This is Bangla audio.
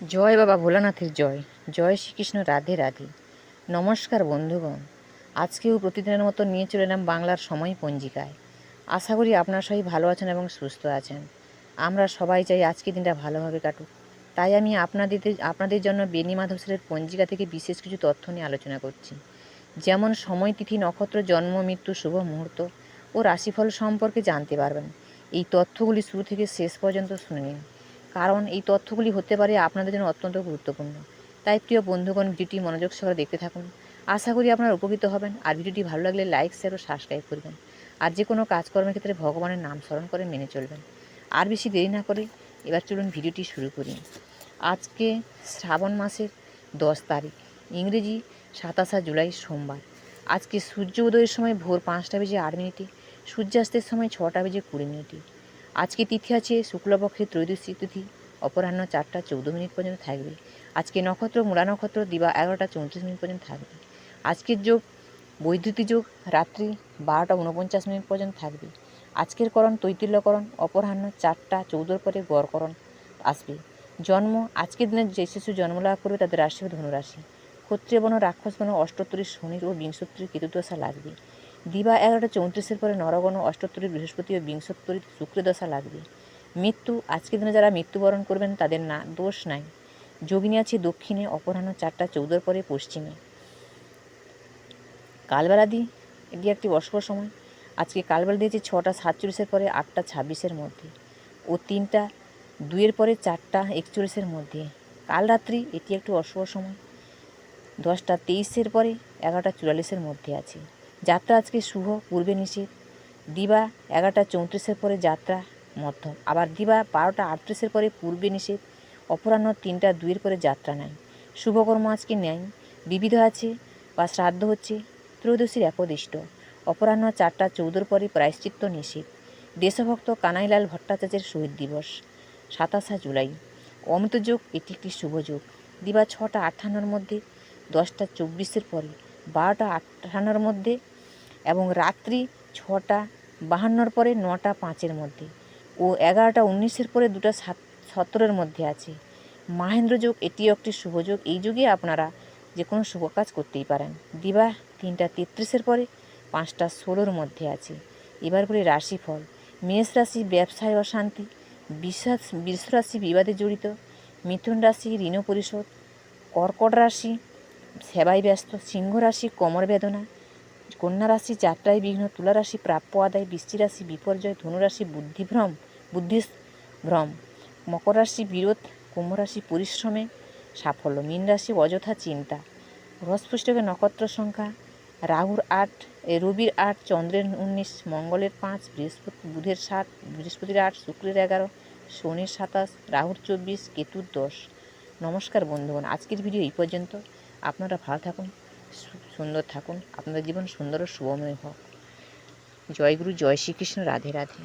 জয় বাবা ভোলানাথের জয়। জয় শ্রীকৃষ্ণ, রাধে রাধে। নমস্কার বন্ধুগণ, আজকেও প্রতিদিনের মতো নিয়ে চলে এলাম বাংলার সময় পঞ্জিকায়। আশা করি আপনারা সবাই ভালো আছেন এবং সুস্থ আছেন। আমরা সবাই চাই আজকের দিনটা ভালোভাবে কাটুক। তাই আমি আপনাদের জন্য বেনি মাধব স্যারের পঞ্জিকা থেকে বিশেষ কিছু তথ্য নিয়ে আলোচনা করছি। যেমন সময়, তিথি, নক্ষত্র, জন্ম, মৃত্যু, শুভ মুহূর্ত ও রাশিফল সম্পর্কে জানতে পারবেন। এই তথ্যগুলি শুরু থেকে শেষ পর্যন্ত শুনে নিন, কারণ এই তথ্যগুলি হতে পারে আপনাদের জন্য অত্যন্ত গুরুত্বপূর্ণ। তাই প্রিয় বন্ধুগণ, ভিডিওটি মনোযোগ সহকারে দেখতে থাকুন। আশা করি আপনারা উপকৃত হবেন। আর ভিডিওটি ভালো লাগলে লাইক, শেয়ার ও সাবস্ক্রাইব করবেন। আর যে কোনো কাজকর্মের ক্ষেত্রে ভগবানের নাম স্মরণ করে মেনে চলবেন। আর বেশি দেরি না করে এবার চলুন ভিডিওটি শুরু করি। আজকে শ্রাবণ মাসের 10 তারিখ, ইংরেজি 27 জুলাই, সোমবার। আজকে সূর্য উদয়ের সময় ভোর 5টা বেজে 8 মিনিটে, সূর্যাস্তের সময় 6টা বেজে 20 মিনিটে। আজকে তিথি আছে শুক্লপক্ষের ত্রয়োদশী তিথি, অপরাহ্ন 4টা 14 মিনিট পর্যন্ত থাকবে। আজকে নক্ষত্র মূলা নক্ষত্র, দিবা 11টা 34 মিনিট পর্যন্ত থাকবে। আজকের যোগ বৈদ্যুতিক যোগ রাত্রি 12টা 49 মিনিট পর্যন্ত থাকবে। আজকের করণ তৈতিল্যকরণ, অপরাহ্ন 4টা 14 পরে গড়করণ আসবে। জন্ম আজকের দিনে যে শিশু জন্মলাভ করবে তাদের রাশি ও ধনুরাশি। ক্ষত্রিয় বর্ণ, রাক্ষস বর্ণ, অষ্টোত্তরীর শনির ও বিংশোত্তরীর কেতুদশা লাগবে। দিবা 11টা 34 পরে নরগণ, অষ্টোত্তরীর বৃহস্পতি ও বিংশোত্তরীর শুক্রদশা লাগবে। মৃত্যু আজকের দিনে যারা মৃত্যুবরণ করবেন তাদের না দোষ নাই। যোগিনী আছে দক্ষিণে, অপরাহ্ন 4টা 14 পরে পশ্চিমে। কালবেলাদি এটি একটি অশুভ সময়। আজকে কালবেলা দিয়েছে 6টা 47 পরে 8টা 26 মধ্যে ও 3টা 2 পরে 4টা 41 মধ্যে। কাল রাত্রি এটি একটি অশুভ সময়, 10টা 23 পরে 11টা 44 মধ্যে আছে। যাত্রা আজকে শুভ, পূর্বে নিষেধ। দিবা 11টা 34 পরে যাত্রা মধ্যম, আবার দিবা 12টা 38 পরে পূর্বে নিষেধ। অপরাহ্ন 3টা 2 পরে যাত্রা নাই। শুভকর্ম আজকে নেই, বিবিধ আছে বা শ্রাদ্ধ হচ্ছে। ত্রয়োদশীর একদিষ্ট, অপরাহ্ন 4টা 14 পরে প্রায়শ্চিত্ত নিষেধ। দেশভক্ত কানাইলাল ভট্টাচার্যের শহীদ দিবস 27 জুলাই। অমৃত যোগ এটি একটি শুভ যোগ। দিবা 6টা 58 মধ্যে, 10টা 24 পরে, 12টা 58 মধ্যে এবং রাত্রি 6টা 52 পরে 9টা 5 মধ্যে ও 11টা 19 পরে 2টা 17 মধ্যে আছে। মাহেন্দ্র যোগ এটিও একটি শুভ যোগ। এই যুগে আপনারা যে কোনো শুভ কাজ করতেই পারেন। দিবা 3টা 33 পরে 5টা 16 মধ্যে আছে। এবার বলি রাশিফল। মেষ রাশি ব্যবসায় অশান্তি, বৃষ রাশি বিবাদে জড়িত, মিথুন রাশি ঋণ পরিশোধ, কর্কট রাশি সেবায় ব্যস্ত, সিংহ রাশি কোমর বেদনা, কন্যা রাশি যাত্রায় বিঘ্ন, তুলা রাশি প্রাপ্য আদায়, বৃশ্চিক রাশি বিপর্যয়, ধনু রাশি বুদ্ধিভ্রম, মকর রাশি বিরোধ, কুম্ভ রাশি পরিশ্রমে সাফল্য, মীন রাশি অযথা চিন্তা। বৃহস্পতিকে নক্ষত্র সংখ্যা রাহুর 8, রবির 8, চন্দ্রের 19, মঙ্গলের 5, বুধের 7, বৃহস্পতির 8, শুক্রের 11, শনির 27, রাহুর 24, কেতুর 10। নমস্কার বন্ধুগণ, আজকের ভিডিও এই পর্যন্ত। আপনারা ভালো থাকুন, সুন্দর থাকুন, আপনাদের জীবন সুন্দর ও শুভময় হোক। জয় গুরু, জয় শ্রীকৃষ্ণ, রাধে রাধে।